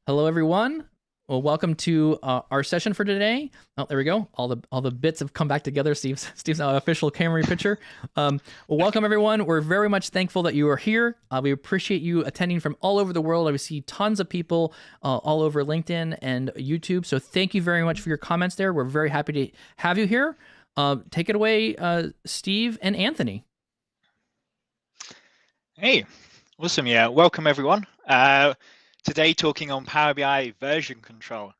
Hello, everyone. Well, welcome to our session for today. Oh, there we go. All the bits have come back together. Steve's now official Camry picture. Well, welcome everyone. We're very much thankful that you are here. We appreciate you attending from all over the world. I see tons of people all over LinkedIn and YouTube. So thank you very much for your comments there. We're very happy to have you here. Take it away, Steve and Anthony. Hey, awesome. Yeah, welcome everyone. Today talking on Power BI version control.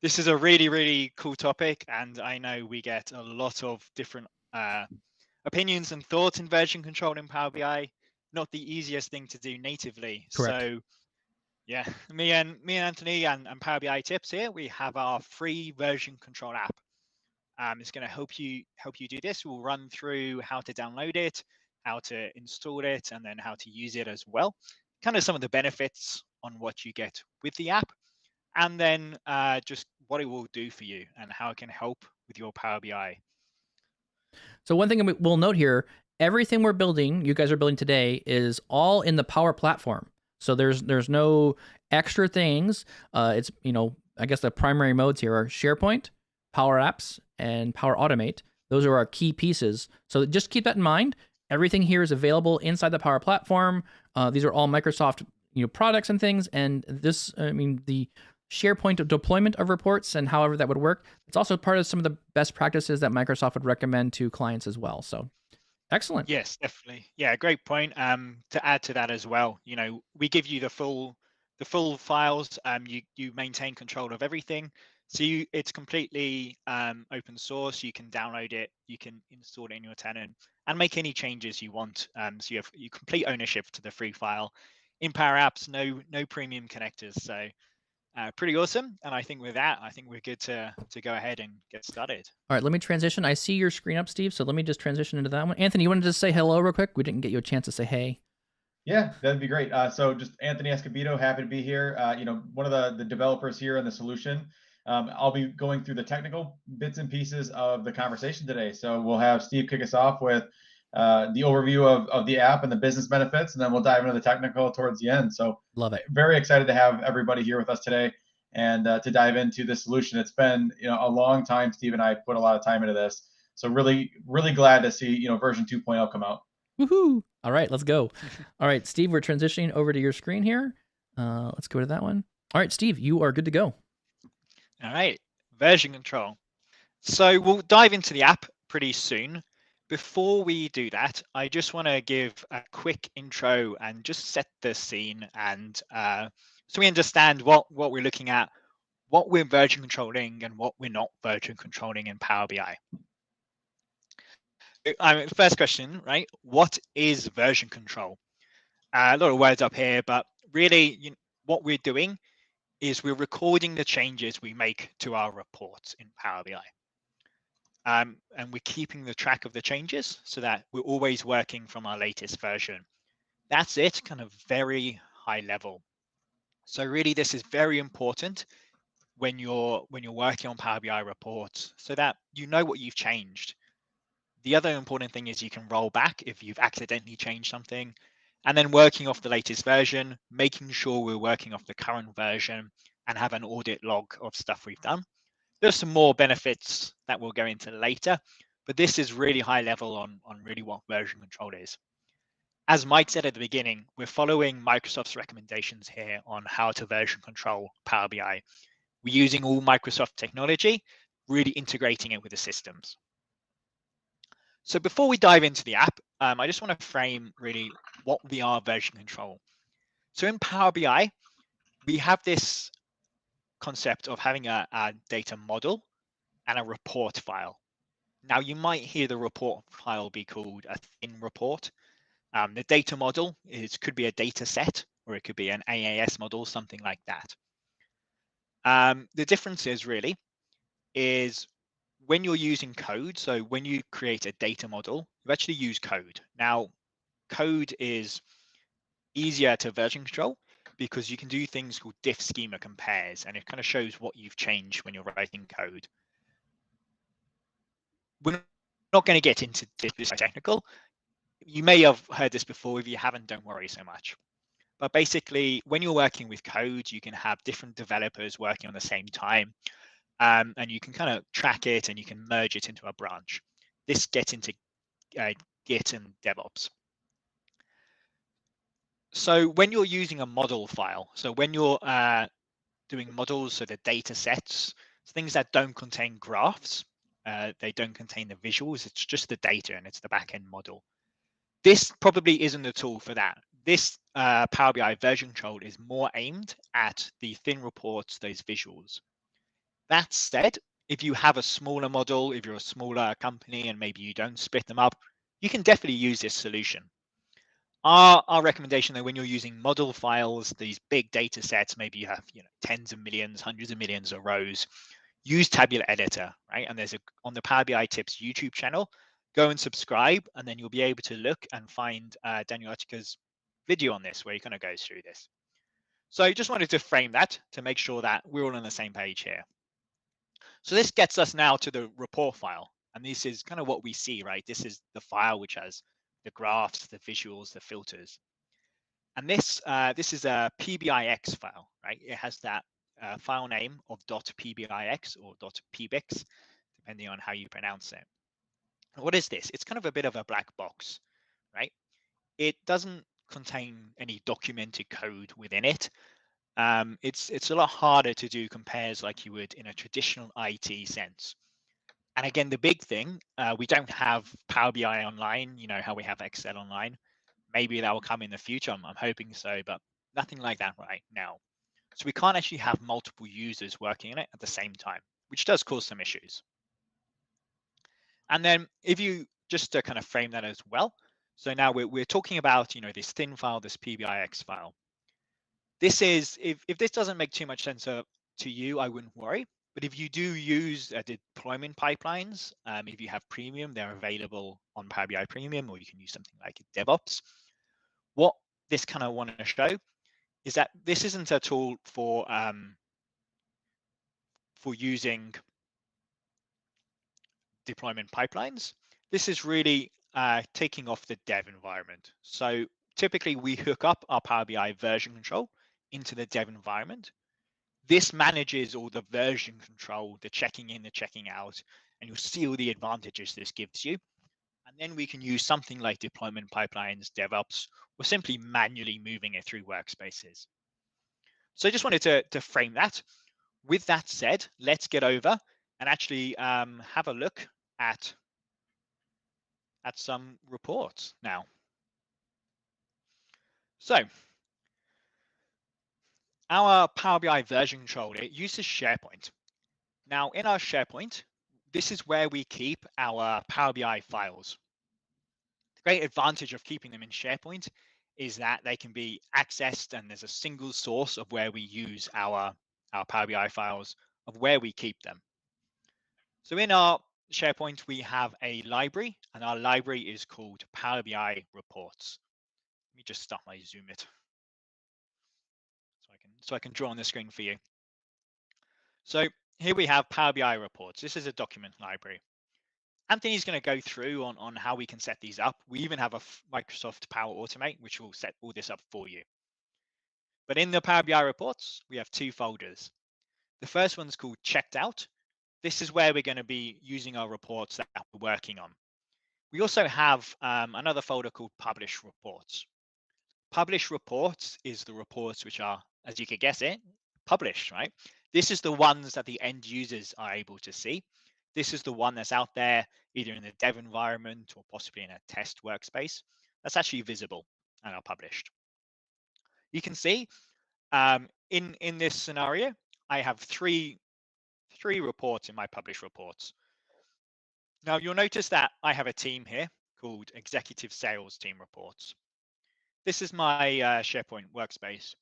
This is a really cool topic, and I know we get a lot of different opinions and thoughts in version control in Power BI. Not the easiest thing to do natively. Correct. So yeah, me and Anthony and PowerBI.tips here, we have our free version control app. It's going to help you do this. We'll run through how to download it, how to install it, and then how to use it as well. Kind of some of the benefits on what you get with the app, and then just what it will do for you and how it can help with your Power BI. So one thing we'll note here, everything we're building, you guys are building today, is all in the Power Platform. So there's no extra things. It's, I guess the primary modes here are SharePoint, Power Apps, and Power Automate. Those are our key pieces. So just keep that in mind. Everything here is available inside the Power Platform. These are all Microsoft products and things. And this, the SharePoint deployment of reports and however that would work, it's also part of some of the best practices that Microsoft would recommend to clients as well. So excellent. Yes, definitely. Yeah, great point. To add to that as well, we give you the full files. You maintain control of everything. So it's completely open source. You can download it, you can install it in your tenant, and make any changes you want. So you complete ownership to the free file. In Power Apps, no premium connectors. So pretty awesome. And I think with that, I think we're good to go ahead and get started. All right, let me transition. I see your screen up, Steve. So let me just transition into that one. Anthony, you wanted to say hello real quick? We didn't get you a chance to say hey. Yeah, that'd be great. So just Anthony Escobedo, happy to be here. One of the developers here in the solution. I'll be going through the technical bits and pieces of the conversation today. So we'll have Steve kick us off with the overview of the app and the business benefits, and then we'll dive into the technical towards the end. So love it. Very excited to have everybody here with us today and to dive into this solution. It's been a long time. Steve and I put a lot of time into this. So really glad to see version 2.0 come out. Woohoo! All right, let's go. All right, Steve, we're transitioning over to your screen here. Let's go to that one. All right, Steve, you are good to go. All right, version control. So we'll dive into the app pretty soon. Before we do that, I just want to give a quick intro and just set the scene, and so we understand what we're looking at, what we're version controlling, and what we're not version controlling in Power BI. First question, right? What is version control? A lot of words up here, but really, what we're doing is we're recording the changes we make to our reports in Power BI. And we're keeping the track of the changes so that we're always working from our latest version. That's it, kind of very high level. So really, this is very important when you're working on Power BI reports, so that you know what you've changed. The other important thing is you can roll back if you've accidentally changed something, and then working off the latest version, making sure we're working off the current version and have an audit log of stuff we've done. There's some more benefits that we'll go into later, but this is really high level on really what version control is. As Mike said at the beginning, we're following Microsoft's recommendations here on how to version control Power BI. We're using all Microsoft technology, really integrating it with the systems. So before we dive into the app, I just want to frame really what we are version control. So in Power BI, we have this concept of having a data model and a report file. Now you might hear the report file be called a thin report. The data model could be a data set, or it could be an AAS model, something like that. The difference is when you're using code, so when you create a data model, you actually use code. Now, code is easier to version control because you can do things called diff schema compares, and it kind of shows what you've changed when you're writing code. We're not going to get into this technical. You may have heard this before. If you haven't, don't worry so much. But basically, when you're working with code, you can have different developers working on the same time, and you can kind of track it and you can merge it into a branch. This gets into Git and DevOps. So when you're using a model file, so when you're doing models, so the data sets, things that don't contain graphs, they don't contain the visuals, it's just the data and it's the backend model. This probably isn't the tool for that. This Power BI version control is more aimed at the thin reports, those visuals. That said, if you have a smaller model, if you're a smaller company and maybe you don't split them up, you can definitely use this solution. Our recommendation though, when you're using model files, these big data sets, maybe you have tens of millions, hundreds of millions of rows, use Tabular Editor, right? And there's on the Power BI Tips YouTube channel, go and subscribe, and then you'll be able to look and find Daniel Otika's video on this, where he kind of goes through this. So I just wanted to frame that to make sure that we're all on the same page here. So this gets us now to the report file. And this is kind of what we see, right? This is the file which has the graphs, the visuals, the filters. And this is a PBIX file, right? It has that file name of .PBIX or .PBIX, depending on how you pronounce it. What is this? It's kind of a bit of a black box, right? It doesn't contain any documented code within it. It's a lot harder to do compares like you would in a traditional IT sense. And again, the big thing, we don't have Power BI online, how we have Excel online. Maybe that will come in the future. I'm hoping so, but nothing like that right now. So we can't actually have multiple users working in it at the same time, which does cause some issues. And then if you just to kind of frame that as well. So now we're talking about, this thin file, this PBIX file. This is, if this doesn't make too much sense to you, I wouldn't worry. But if you do use deployment pipelines, if you have Premium, they're available on Power BI Premium, or you can use something like DevOps. What this kind of want to show is that this isn't a tool for using deployment pipelines. This is really taking off the dev environment. So typically we hook up our Power BI version control into the dev environment. This manages all the version control, the checking in, the checking out, and you'll see all the advantages this gives you. And then we can use something like deployment pipelines, DevOps, or simply manually moving it through workspaces. So I just wanted to frame that. With that said, let's get over and actually have a look at some reports now. So our Power BI version control, it uses SharePoint. Now in our SharePoint, this is where we keep our Power BI files. The great advantage of keeping them in SharePoint is that they can be accessed and there's a single source of where we use our Power BI files, of where we keep them. So in our SharePoint, we have a library, and our library is called Power BI Reports. Let me just start my Zoom it so I can draw on the screen for you. So here we have Power BI Reports. This is a document library. Anthony's going to go through on how we can set these up. We even have a Microsoft Power Automate, which will set all this up for you. But in the Power BI Reports, we have two folders. The first one's called Checked Out. This is where we're going to be using our reports that we're working on. We also have another folder called Publish Reports. Publish Reports is the reports which are, as you could guess it, published, right? This is the ones that the end users are able to see. This is the one that's out there, either in the dev environment or possibly in a test workspace. That's actually visible and are published. You can see in this scenario, I have three reports in my publish reports. Now you'll notice that I have a team here called Executive Sales Team Reports. This is my SharePoint workspace.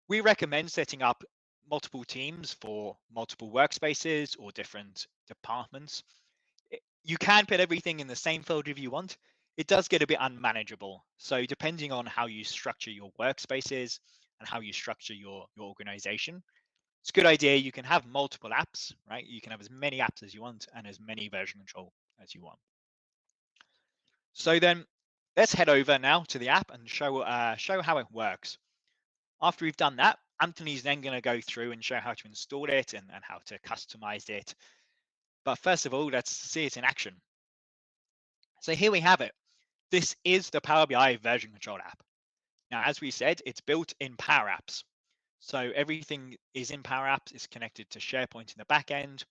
We recommend setting up multiple teams for multiple workspaces or different departments. You can put everything in the same folder if you want. It does get a bit unmanageable. So depending on how you structure your workspaces and how you structure your organization, it's a good idea. You can have multiple apps, right? You can have as many apps as you want and as many version control as you want. So then let's head over now to the app and show how it works. After we've done that, Anthony's then going to go through and show how to install it and how to customize it. But first of all, let's see it in action. So here we have it. This is the Power BI version control app. Now, as we said, it's built in Power Apps. So everything is in Power Apps. It's connected to SharePoint in the back end.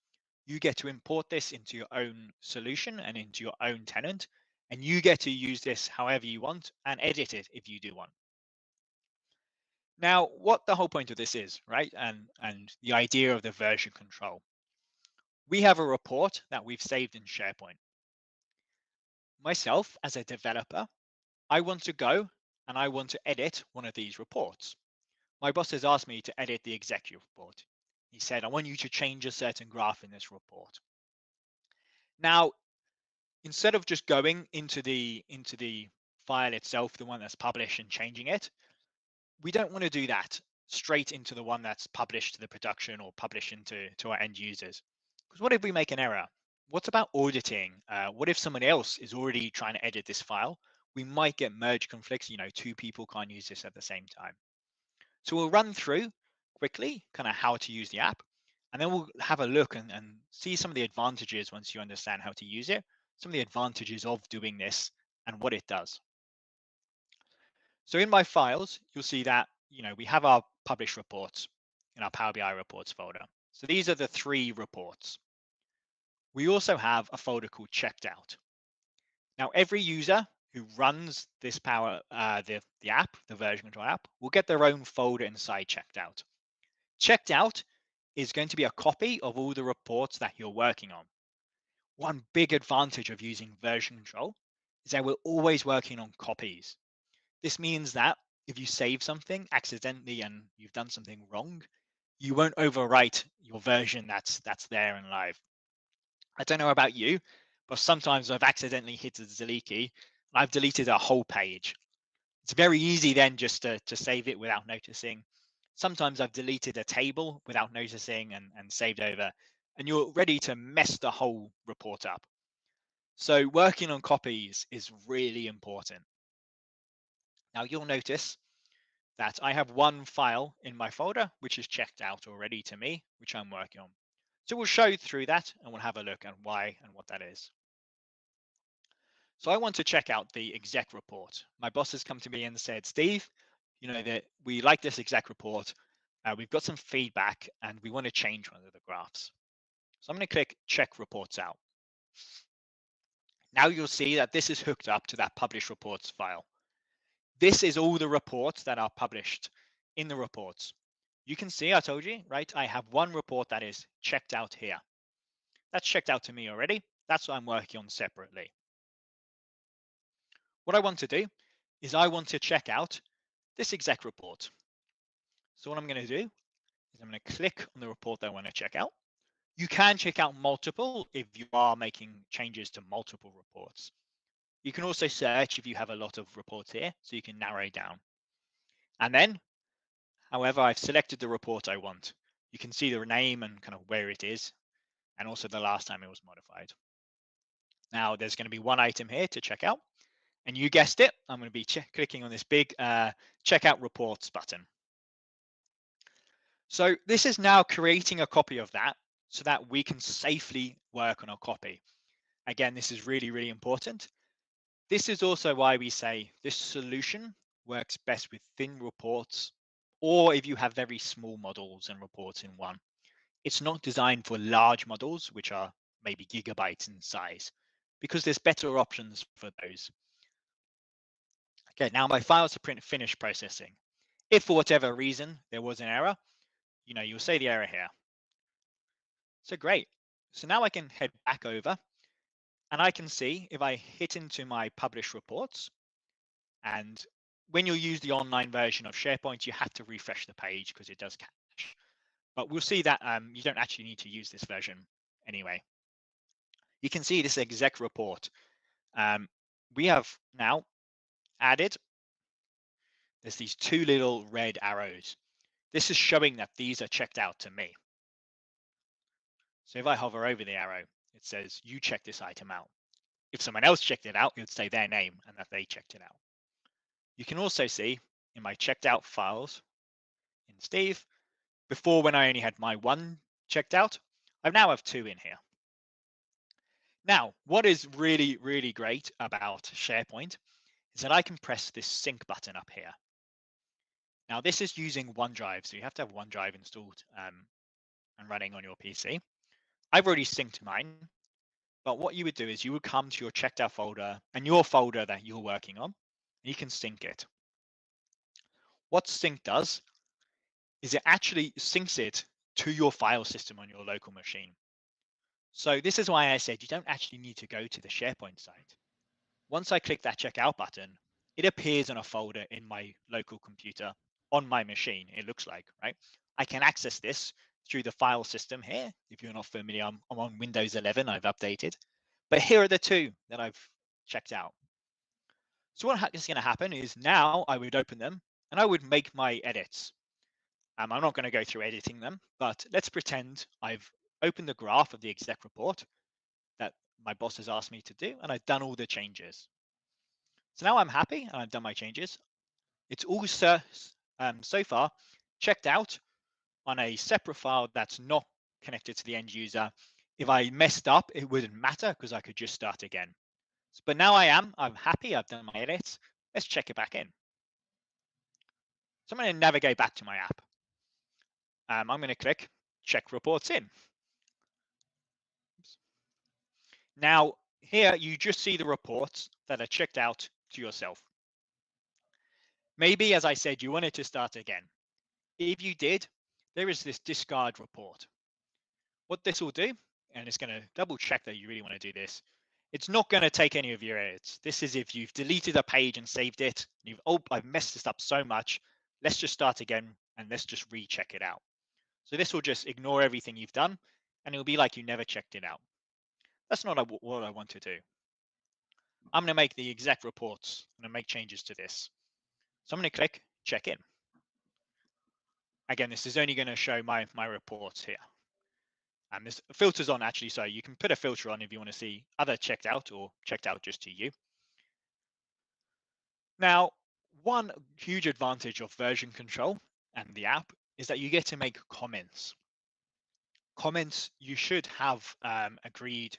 You get to import this into your own solution and into your own tenant, and you get to use this however you want and edit it if you do want. Now, what the whole point of this is, right? And the idea of the version control. We have a report that we've saved in SharePoint. Myself, as a developer, I want to go and I want to edit one of these reports. My boss has asked me to edit the executive report. He said, I want you to change a certain graph in this report. Now, instead of just going into the file itself, the one that's published, and changing it, we don't want to do that straight into the one that's published to the production or published to our end users. Because what if we make an error? What's about auditing? What if someone else is already trying to edit this file? We might get merge conflicts. Two people can't use this at the same time. So we'll run through quickly kind of how to use the app, and then we'll have a look and see some of the advantages once you understand how to use it, some of the advantages of doing this and what it does. So in my files, you'll see that we have our published reports in our Power BI reports folder. So these are the 3 reports. We also have a folder called checked out. Now every user who runs this the app, the version control app, will get their own folder inside checked out. Checked out is going to be a copy of all the reports that you're working on. One big advantage of using version control is that we're always working on copies. This means that if you save something accidentally and you've done something wrong, you won't overwrite your version that's there and live. I don't know about you, but sometimes I've accidentally hit the delete key and I've deleted a whole page. It's very easy then just to save it without noticing. Sometimes I've deleted a table without noticing and saved over, and you're ready to mess the whole report up. So working on copies is really important. Now you'll notice that I have one file in my folder, which is checked out already to me, which I'm working on. So we'll show through that and we'll have a look at why and what that is. So I want to check out the exec report. My boss has come to me and said, Steve, that we like this exec report. We've got some feedback and we want to change one of the graphs. So I'm going to click check reports out. Now you'll see that this is hooked up to that publish reports file. This is all the reports that are published in the reports. You can see, I told you, right? I have one report that is checked out here. That's checked out to me already. That's what I'm working on separately. What I want to do is I want to check out this exec report. So what I'm going to do is I'm going to click on the report that I want to check out. You can check out multiple if you are making changes to multiple reports. You can also search if you have a lot of reports here, so you can narrow down. And then, however, I've selected the report I want. You can see the name and kind of where it is, and also the last time it was modified. Now, there's going to be one item here to check out. And you guessed it, I'm going to be clicking on this big checkout reports button. So this is now creating a copy of that so that we can safely work on a copy. Again, this is really, really important. This is also why we say this solution works best with thin reports, or if you have very small models and reports in one. It's not designed for large models, which are maybe gigabytes in size, because there's better options for those. Okay, now my files are finished processing. If for whatever reason there was an error, you'll see the error here. So great. So now I can head back over and I can see if I hit into my published reports, and when you use the online version of SharePoint, you have to refresh the page because it does cache. But we'll see that you don't actually need to use this version anyway. You can see this exec report. We have now added, there's these 2 little red arrows. This is showing that these are checked out to me. So if I hover over the arrow, it says, you check this item out. If someone else checked it out, it would say their name and that they checked it out. You can also see in my checked out files, in Steve. Before, when I only had my one checked out, I now have two in here. Now, what is really, really great about SharePoint is that I can press this sync button up here. Now, this is using OneDrive, so you have to have OneDrive installed and running on your PC. I've already synced mine, but what you would do is you would come to your checked out folder and your folder that you're working on, and you can sync it. What sync does is it actually syncs it to your file system on your local machine. So this is why I said you don't actually need to go to the SharePoint site. Once I click that checkout button, it appears in a folder in my local computer on my machine, it looks like, right? I can access this through the file system here. If you're not familiar, I'm on Windows 11, I've updated. But here are the two that I've checked out. So what is going to happen is now I would open them and I would make my edits. I'm not going to go through editing them, but let's pretend I've opened the graph of the exec report that my boss has asked me to do, and I've done all the changes. So now I'm happy and I've done my changes. It's all so far checked out on a separate file that's not connected to the end user. If I messed up, it wouldn't matter because I could just start again. But now I'm happy, I've done my edits. Let's check it back in. So I'm going to navigate back to my app. I'm going to click check reports in. Oops. Now here you just see the reports that are checked out to yourself. Maybe, as I said, you wanted to start again. If you did, there is this discard report. What this will do, and it's going to double check that you really want to do this, it's not going to take any of your edits. This is if you've deleted a page and saved it, and you've, oh, I've messed this up so much, let's just start again and let's just recheck it out. So this will just ignore everything you've done and it'll be like you never checked it out. That's not what I want to do. I'm going to make the exec reports. I'm going to make changes to this. So I'm going to click check in. Again, this is only going to show my reports here. And this filters on actually, so you can put a filter on if you want to see other checked out or checked out just to you. Now, one huge advantage of version control and the app is that you get to make comments. Comments, you should have agreed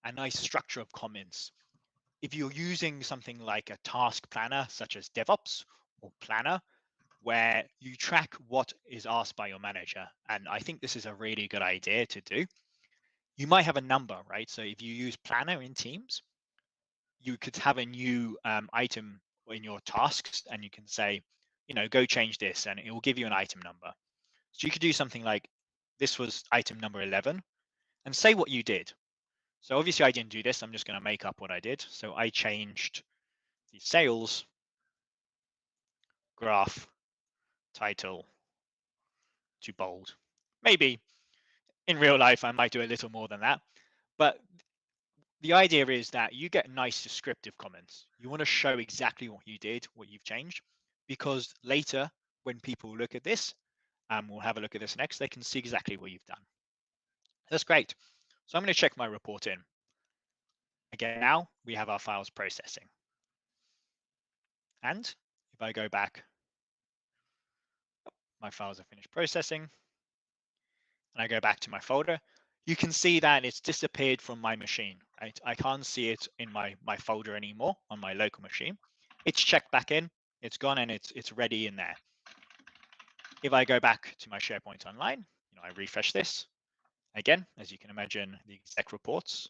a nice structure of comments. If you're using something like a task planner, such as DevOps or Planner, where you track what is asked by your manager, and I think this is a really good idea to do, you might have a number, right? So if you use Planner in Teams, you could have a new item in your tasks and you can say, you know, go change this and it will give you an item number. So you could do something like this was item number 11 and say what you did. So obviously I didn't do this. I'm just going to make up what I did. So I changed the sales graph title to bold. Maybe in real life, I might do a little more than that. But the idea is that you get nice descriptive comments. You want to show exactly what you did, what you've changed, because later when people look at this, we'll have a look at this next, they can see exactly what you've done. That's great. So I'm going to check my report in. Again, now we have our files processing. And if I go back, my files are finished processing, and I go back to my folder, you can see that it's disappeared from my machine, right? I can't see it in my folder anymore on my local machine. It's checked back in, it's gone, and it's ready in there. If I go back to my SharePoint Online, you know, I refresh this. Again, as you can imagine, the exec reports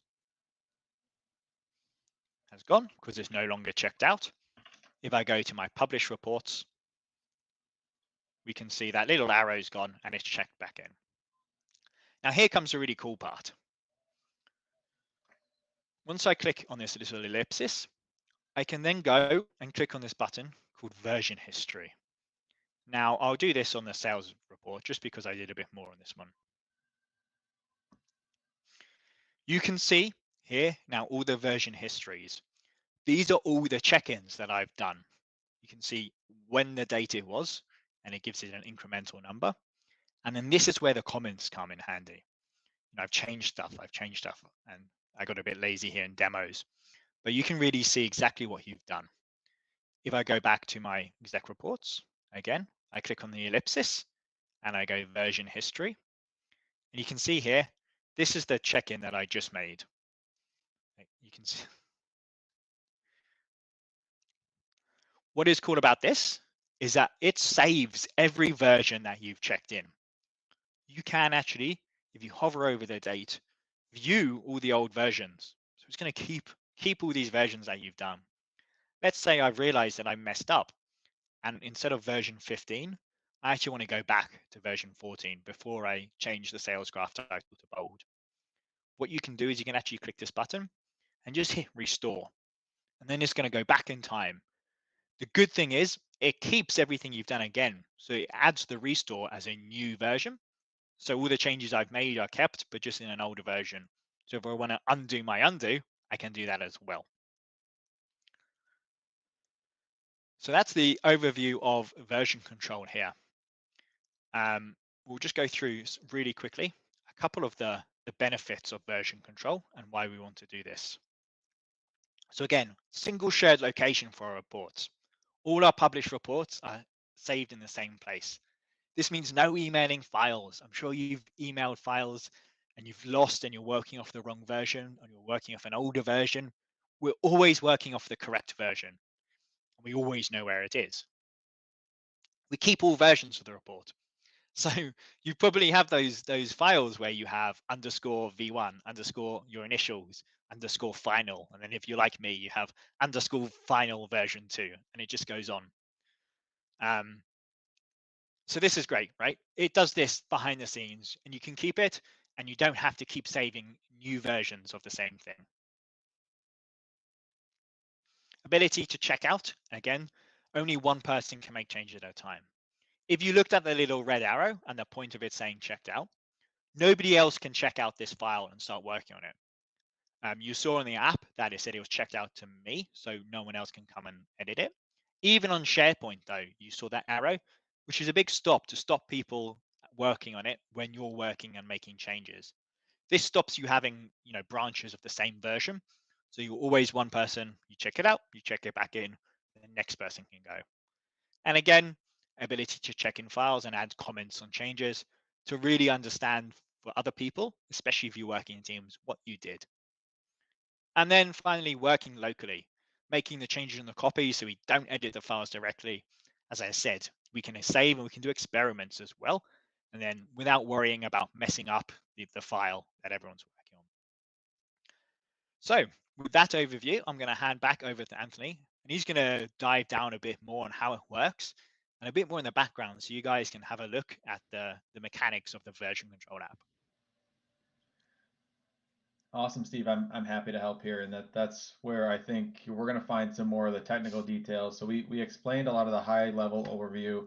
has gone because it's no longer checked out. If I go to my publish reports, we can see that little arrow's gone and it's checked back in. Now here comes the really cool part. Once I click on this little ellipsis, I can then go and click on this button called version history. Now I'll do this on the sales report just because I did a bit more on this one. You can see here now all the version histories. These are all the check-ins that I've done. You can see when the date it was, and it gives it an incremental number. And then this is where the comments come in handy. You know, I've changed stuff, and I got a bit lazy here in demos, but you can really see exactly what you've done. If I go back to my exec reports, again, I click on the ellipsis, and I go version history. And you can see here, this is the check-in that I just made. You can see. What is cool about this is that it saves every version that you've checked in. You can actually, if you hover over the date, view all the old versions. So it's going to keep all these versions that you've done. Let's say I've realized that I messed up, and instead of version 15, I actually want to go back to version 14 before I change the sales graph title to bold. What you can do is you can actually click this button and just hit restore. And then it's going to go back in time. The good thing is it keeps everything you've done again. So it adds the restore as a new version. So all the changes I've made are kept, but just in an older version. So if I want to undo my undo, I can do that as well. So that's the overview of version control here. We'll just go through really quickly a couple of the benefits of version control and why we want to do this. So again, single shared location for our reports. All our published reports are saved in the same place. This means no emailing files. I'm sure you've emailed files and you've lost and you're working off the wrong version or you're working off an older version. We're always working off the correct version. And we always know where it is. We keep all versions of the report. So you probably have those files where you have underscore v1, underscore your initials, underscore final. And then if you're like me, you have underscore final version 2, and it just goes on. So this is great, right? It does this behind the scenes and you can keep it and you don't have to keep saving new versions of the same thing. Ability to check out. Again, only one person can make changes at a time. If you looked at the little red arrow and the point of it saying checked out, nobody else can check out this file and start working on it. You saw in the app that it said it was checked out to me, so no one else can come and edit it. Even on SharePoint, though, you saw that arrow, which is a big stop to stop people working on it when you're working and making changes. This stops you having, branches of the same version. So you're always one person, you check it out, you check it back in, and the next person can go. And again, ability to check in files and add comments on changes to really understand for other people, especially if you're working in teams, what you did. And then finally, working locally, making the changes in the copy so we don't edit the files directly. As I said, we can save and we can do experiments as well. And then without worrying about messing up the file that everyone's working on. So with that overview, I'm going to hand back over to Anthony, and he's going to dive down a bit more on how it works and a bit more in the background so you guys can have a look at the mechanics of the version control app. Awesome, Steve. I'm happy to help here, and that's where I think we're going to find some more of the technical details. So we explained a lot of the high level overview,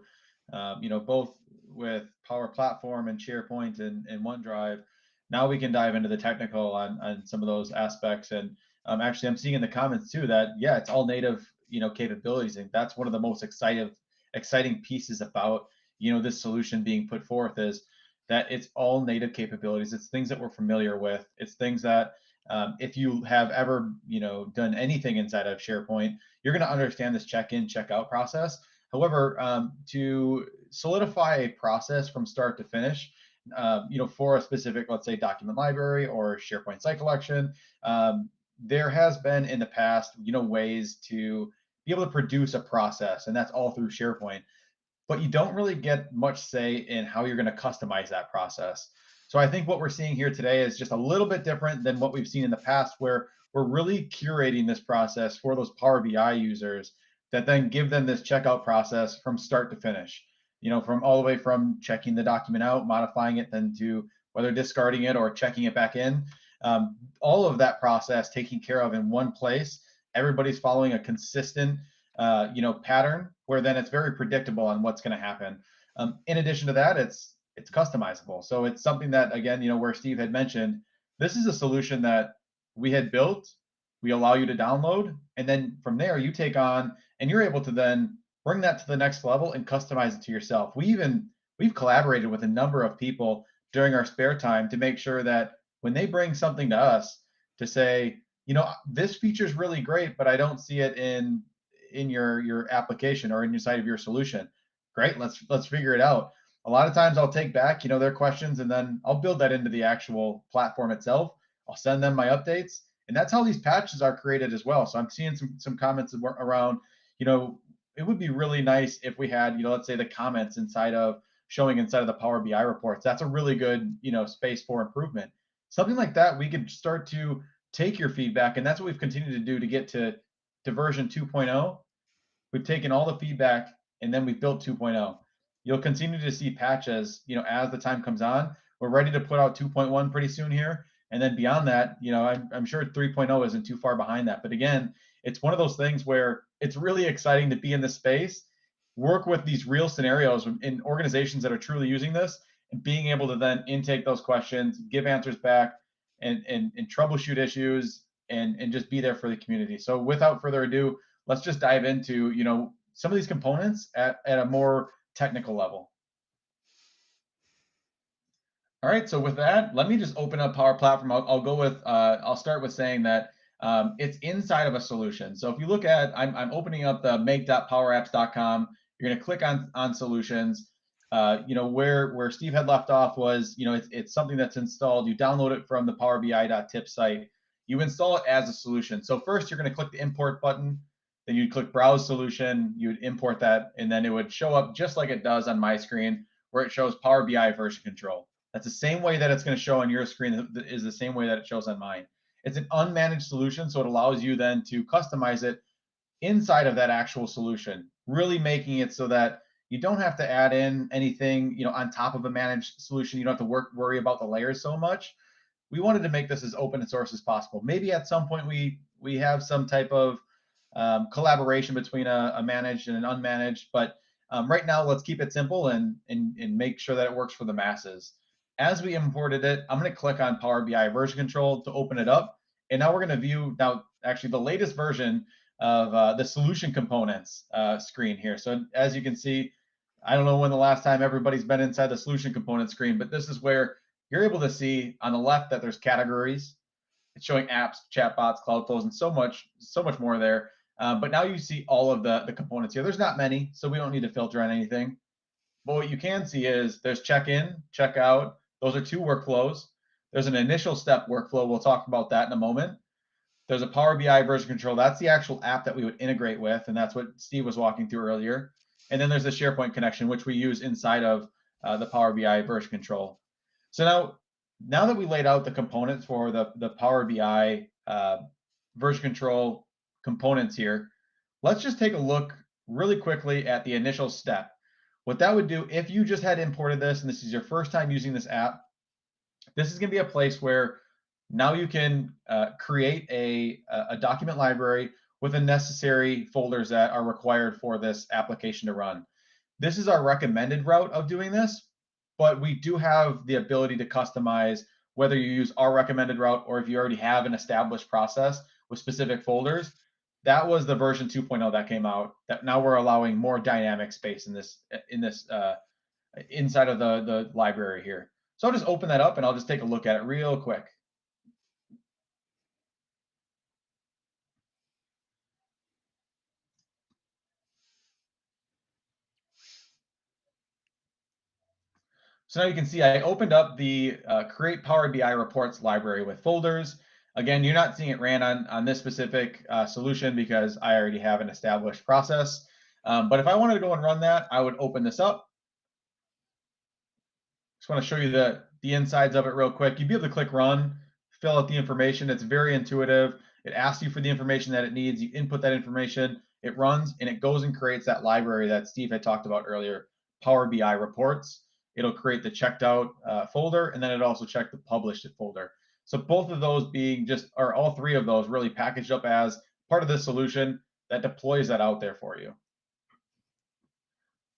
both with Power Platform and SharePoint and OneDrive. Now we can dive into the technical on some of those aspects. And actually, I'm seeing in the comments too that it's all native capabilities, and that's one of the most exciting pieces about this solution being put forth is that it's all native capabilities. It's things that we're familiar with. It's things that if you have ever done anything inside of SharePoint, you're going to understand this check-in, check-out process. However, to solidify a process from start to finish, for a specific, let's say, document library or SharePoint site collection, there has been in the past, ways to be able to produce a process, and that's all through SharePoint. But you don't really get much say in how you're going to customize that process. So I think what we're seeing here today is just a little bit different than what we've seen in the past, where we're really curating this process for those Power BI users that then give them this checkout process from start to finish, from all the way from checking the document out, modifying it, then to whether discarding it or checking it back in. All of that process taken care of in one place. Everybody's following a consistent pattern where then it's very predictable on what's going to happen. In addition to that, it's customizable. So it's something that, again, where Steve had mentioned, this is a solution that we had built, we allow you to download, and then from there you take on, and you're able to then bring that to the next level and customize it to yourself. We've collaborated with a number of people during our spare time to make sure that when they bring something to us to say, this feature is really great, but I don't see it in your application or in your side of your solution. Great, let's figure it out. A lot of times I'll take back, their questions, and then I'll build that into the actual platform itself. I'll send them my updates, and that's how these patches are created as well. So I'm seeing some comments around, it would be really nice if we had, let's say the comments showing inside of the Power BI reports. That's a really good, space for improvement. Something like that, we could start to take your feedback, and that's what we've continued to do to get to version 2.0. We've taken all the feedback and then we've built 2.0. You'll continue to see patches, as the time comes on. We're ready to put out 2.1 pretty soon here. And then beyond that, I'm sure 3.0 isn't too far behind that. But again, it's one of those things where it's really exciting to be in this space, work with these real scenarios in organizations that are truly using this, and being able to then intake those questions, give answers back, and troubleshoot issues, and just be there for the community. So without further ado, let's just dive into some of these components at a more technical level. All right, so with that, let me just open up Power Platform. I'll start with saying that it's inside of a solution. So if you look at, I'm opening up the make.powerapps.com. You're going to click on solutions. Where Steve had left off was, it's something that's installed. You download it from the PowerBI.tips site. You install it as a solution. So first, you're going to click the import button. Then you'd click Browse Solution. You would import that, and then it would show up just like it does on my screen, where it shows Power BI version control. That's the same way that it's going to show on your screen is the same way that it shows on mine. It's an unmanaged solution, so it allows you then to customize it inside of that actual solution, really making it so that you don't have to add in anything, on top of a managed solution. You don't have to worry about the layers so much. We wanted to make this as open source as possible. Maybe at some point we have some type of collaboration between a managed and an unmanaged, but right now let's keep it simple and make sure that it works for the masses. As we imported it, I'm going to click on Power BI version control to open it up, and now we're going to view actually the latest version of the solution components screen here. So as you can see, I don't know when the last time everybody's been inside the solution component screen, but this is where you're able to see on the left that there's categories. It's showing apps, chatbots, cloud flows, and so much more there. But now you see all of the components here. There's not many, so we don't need to filter on anything. But what you can see is there's check-in, check-out. Those are two workflows. There's an initial step workflow. We'll talk about that in a moment. There's a Power BI version control. That's the actual app that we would integrate with, and that's what Steve was walking through earlier. And then there's the SharePoint connection, which we use inside of the Power BI version control. So now that we laid out the components for the Power BI version control components here, let's just take a look really quickly at the initial step. What that would do, if you just had imported this and this is your first time using this app, this is going to be a place where now you can create a document library with the necessary folders that are required for this application to run. This is our recommended route of doing this, but we do have the ability to customize whether you use our recommended route or if you already have an established process with specific folders. That was the version 2.0 that came out. That now we're allowing more dynamic space in this inside of the library here. So I'll just open that up and I'll just take a look at it real quick. So now you can see I opened up the Create Power BI Reports library with folders. Again, you're not seeing it ran on this specific solution because I already have an established process. But if I wanted to go and run that, I would open this up. Just want to show you the insides of it real quick. You'd be able to click Run, fill out the information. It's very intuitive. It asks you for the information that it needs. You input that information. It runs, and it goes and creates that library that Steve had talked about earlier, Power BI Reports. It'll create the checked out folder, and then it also check the published it folder. So both of those or all three of those really packaged up as part of the solution that deploys that out there for you.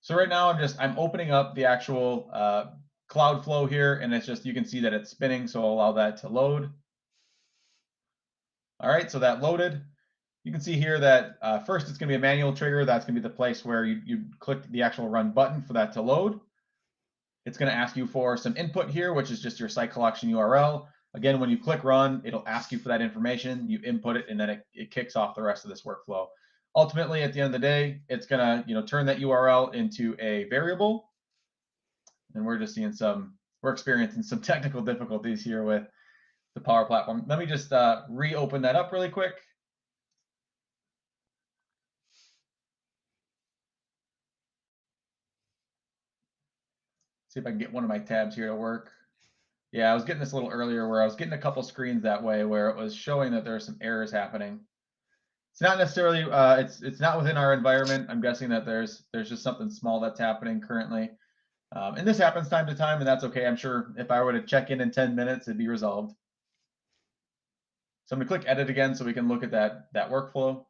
So right now I'm opening up the actual cloud flow here, and it's just, you can see that it's spinning, so I'll allow that to load. All right, so that loaded. You can see here that first it's going to be a manual trigger. That's going to be the place where you click the actual run button for that to load. It's going to ask you for some input here, which is just your site collection URL. Again, when you click run, it'll ask you for that information. You input it, and then it kicks off the rest of this workflow. Ultimately, at the end of the day, it's going to turn that URL into a variable. and we're experiencing some technical difficulties here with the Power Platform. Let me just reopen that up really quick. See if I can get one of my tabs here to work. Yeah, I was getting this a little earlier where I was getting a couple screens that way where it was showing that there are some errors happening. It's not necessarily it's not within our environment. I'm guessing that there's just something small that's happening currently. And this happens time to time, and that's okay. I'm sure if I were to check in 10 minutes, it'd be resolved. So I'm gonna click edit again so we can look at that workflow.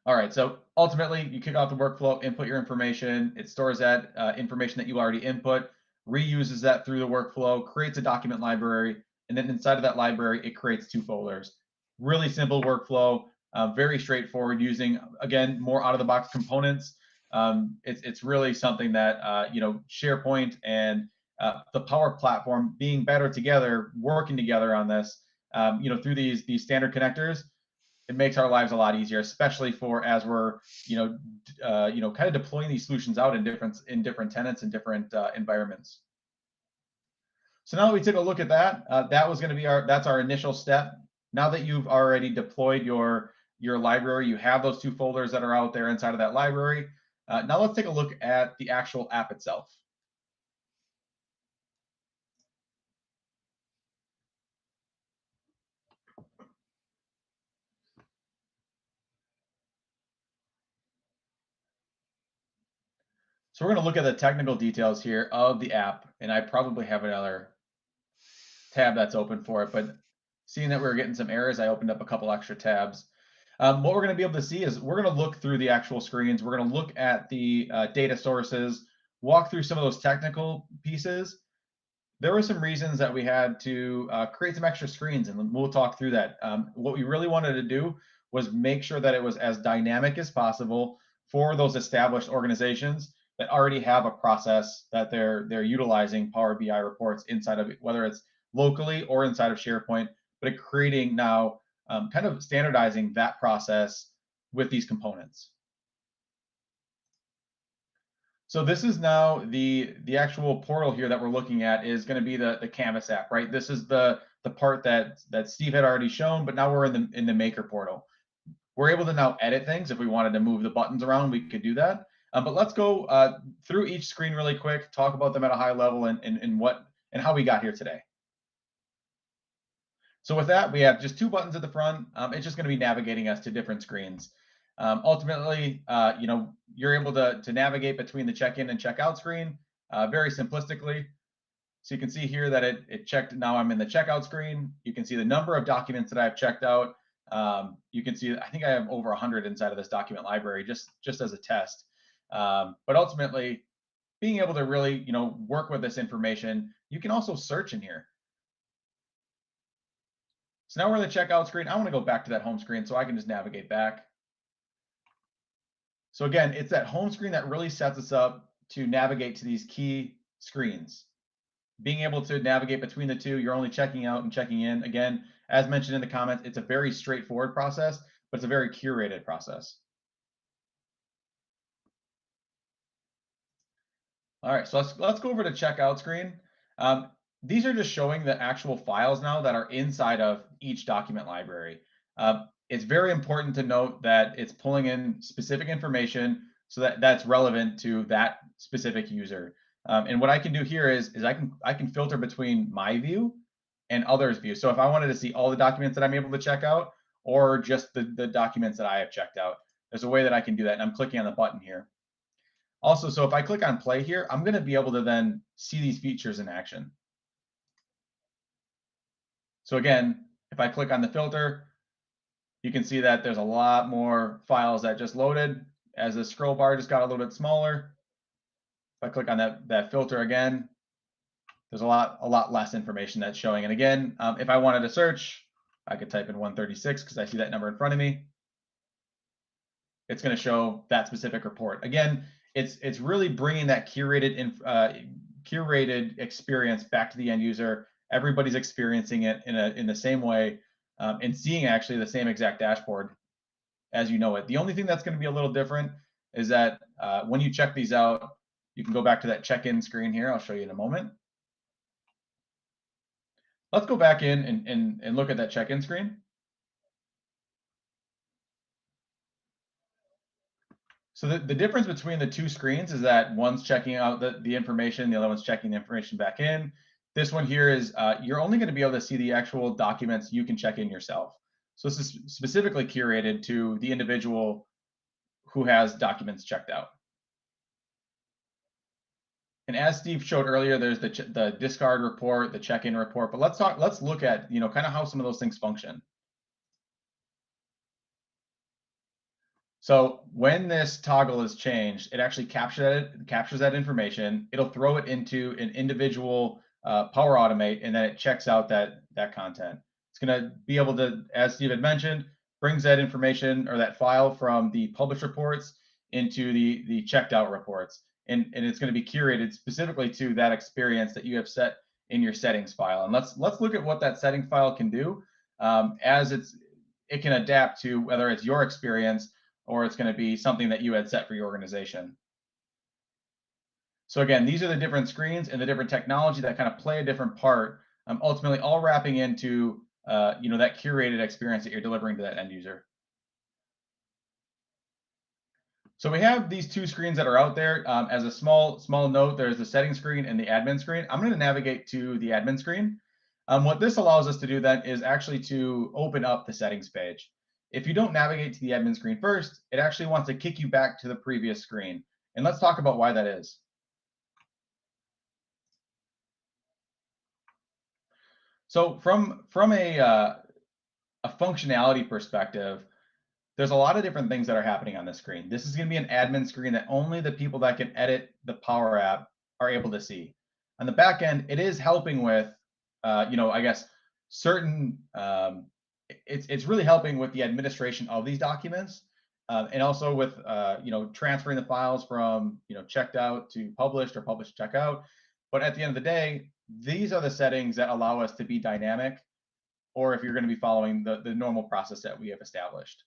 All right, so ultimately you kick off the workflow, input your information, it stores that information that you already input, reuses that through the workflow, creates a document library, and then inside of that library, it creates 2 folders. Really simple workflow, very straightforward, using, again, more out-of-the-box components. It's really something that, you know, SharePoint and the Power Platform being better together, working together on this, you know, through these standard connectors, it makes our lives a lot easier, especially for as we're, you know, kind of deploying these solutions out in different tenants and different environments. So now that we took a look at that, that was going to be that's our initial step. Now that you've already deployed your library, you have those 2 folders that are out there inside of that library. Now let's take a look at the actual app itself. So we're going to look at the technical details here of the app, and I probably have another tab that's open for it, but seeing that we were getting some errors, I opened up a couple extra tabs. What we're going to be able to see is we're going to look through the actual screens. We're going to look at the data sources, walk through some of those technical pieces. There were some reasons that we had to create some extra screens, and we'll talk through that. What we really wanted to do was make sure that it was as dynamic as possible for those established organizations that already have a process that they're utilizing Power BI reports inside of it, whether it's locally or inside of SharePoint, but creating now kind of standardizing that process with these components. So this is now the actual portal here that we're looking at is going to be the Canvas app, right? This is the part that Steve had already shown, but now we're in the Maker portal. We're able to now edit things. If we wanted to move the buttons around, we could do that. But let's go through each screen really quick, talk about them at a high level and how we got here today. So with that, we have just 2 buttons at the front. It's just going to be navigating us to different screens. Ultimately, you know, you're able to navigate between the check-in and check-out screen very simplistically. So you can see here that it checked. Now I'm in the checkout screen. You can see the number of documents that I've checked out. You can see, I think I have over 100 inside of this document library just as a test. But ultimately, being able to really, you know, work with this information, you can also search in here. So now we're in the checkout screen. I want to go back to that home screen so I can just navigate back. So again, it's that home screen that really sets us up to navigate to these key screens. Being able to navigate between the 2, you're only checking out and checking in. Again, as mentioned in the comments, it's a very straightforward process, but it's a very curated process. All right, so let's go over to checkout screen. These are just showing the actual files now that are inside of each document library. It's very important to note that it's pulling in specific information so that that's relevant to that specific user. And what I can do here is I can filter between my view and others' view. So if I wanted to see all the documents that I'm able to check out or just the documents that I have checked out, there's a way that I can do that. And I'm clicking on the button here. Also, so if I click on play here, I'm going to be able to then see these features in action. So again, if I click on the filter, you can see that there's a lot more files that just loaded as the scroll bar just got a little bit smaller. If I click on that filter again, there's a lot less information that's showing. And again, if I wanted to search, I could type in 136 because I see that number in front of me. It's going to show that specific report. Again, it's really bringing that curated experience back to the end user. Everybody's experiencing it in the same way and seeing actually the same exact dashboard as you know it. The only thing that's going to be a little different is that when you check these out, you can go back to that check-in screen here. I'll show you in a moment. Let's go back in and look at that check-in screen. So the difference between the two screens is that one's checking out the information, the other one's checking the information back in. This one here is you're only going to be able to see the actual documents you can check in yourself. So this is specifically curated to the individual who has documents checked out. And as Steve showed earlier, there's the discard report, the check-in report. But let's look at kind of how some of those things function. So when this toggle is changed, it actually captures that information. It'll throw it into an individual Power Automate, and then it checks out that content. It's going to be able to, as Steve had mentioned, brings that information or that file from the published reports into the checked out reports. And it's going to be curated specifically to that experience that you have set in your settings file. And let's look at what that setting file can do as it can adapt to whether it's your experience or it's going to be something that you had set for your organization. So again, these are the different screens and the different technology that kind of play a different part, ultimately all wrapping into that curated experience that you're delivering to that end user. So we have these two screens that are out there. As a small note, there's the settings screen and the admin screen. I'm going to navigate to the admin screen. What this allows us to do then is actually to open up the settings page. If you don't navigate to the admin screen first, it actually wants to kick you back to the previous screen. And let's talk about why that is. So from a functionality perspective, there's a lot of different things that are happening on this screen. This is going to be an admin screen that only the people that can edit the Power App are able to see. On the back end, it is helping with, I guess, certain, it's really helping with the administration of these documents and also with, transferring the files from, checked out to published or published to checkout. But at the end of the day, these are the settings that allow us to be dynamic, or if you're going to be following the normal process that we have established.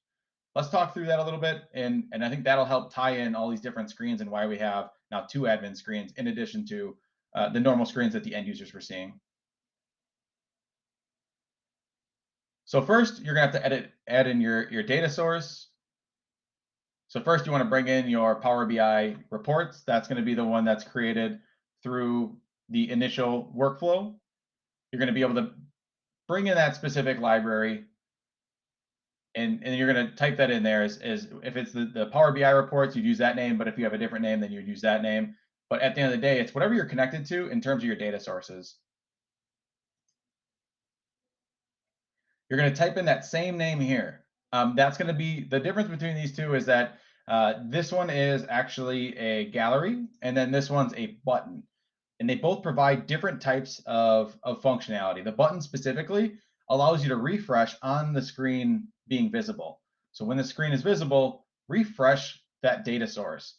Let's talk through that a little bit, and I think that'll help tie in all these different screens and why we have now two admin screens in addition to the normal screens that the end users were seeing. So first, you're going to have to add in your data source. So first, you want to bring in your Power BI reports. That's going to be the one that's created through the initial workflow. You're going to be able to bring in that specific library, and you're going to type that in there as if it's the Power BI reports, you'd use that name, but if you have a different name, then you'd use that name. But at the end of the day, it's whatever you're connected to in terms of your data sources. You're going to type in that same name here. That's going to be the difference between these two is that this one is actually a gallery, and then this one's a button. And they both provide different types of functionality. The button specifically allows you to refresh on the screen being visible. So when the screen is visible, refresh that data source.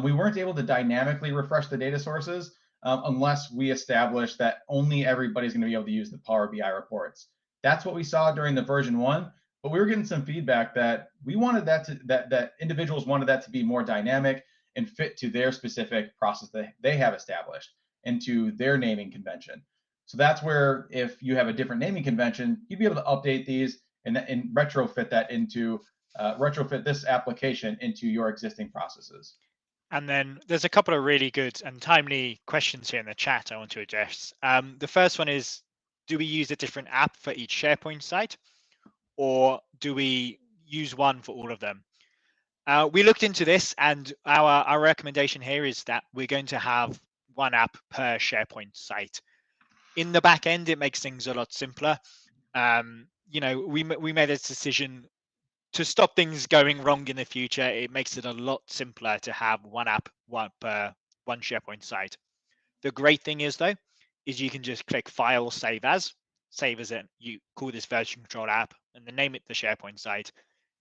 We weren't able to dynamically refresh the data sources unless we established that only everybody's going to be able to use the Power BI reports. That's what we saw during the version 1, but we were getting some feedback that we wanted that individuals wanted that to be more dynamic and fit to their specific process that they have established into their naming convention. So that's where if you have a different naming convention, you'd be able to update these and retrofit that into retrofit this application into your existing processes. And then there's a couple of really good and timely questions here in the chat I want to address. The first one is, do we use a different app for each SharePoint site, or do we use one for all of them? We looked into this, and our recommendation here is that we're going to have one app per SharePoint site. In the back end, it makes things a lot simpler. We made a decision to stop things going wrong in the future. It makes it a lot simpler to have one app per one SharePoint site. The great thing is, though, is you can just click File, Save As it. You call this version control app and then name it the SharePoint site,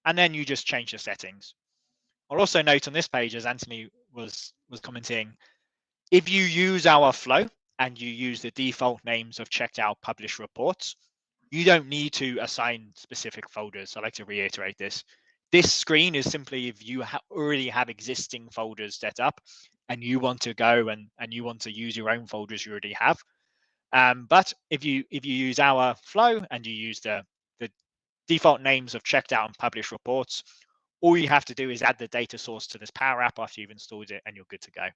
and then you just change the settings. I'll also note on this page, as Anthony was commenting, if you use our flow and you use the default names of checked out published reports, you don't need to assign specific folders. I like to reiterate this. This screen is simply if you already have existing folders set up and you want to go and you want to use your own folders you already have. But if you use our flow and you use the default names of checked out and published reports, all you have to do is add the data source to this Power App after you've installed it, and you're good to go.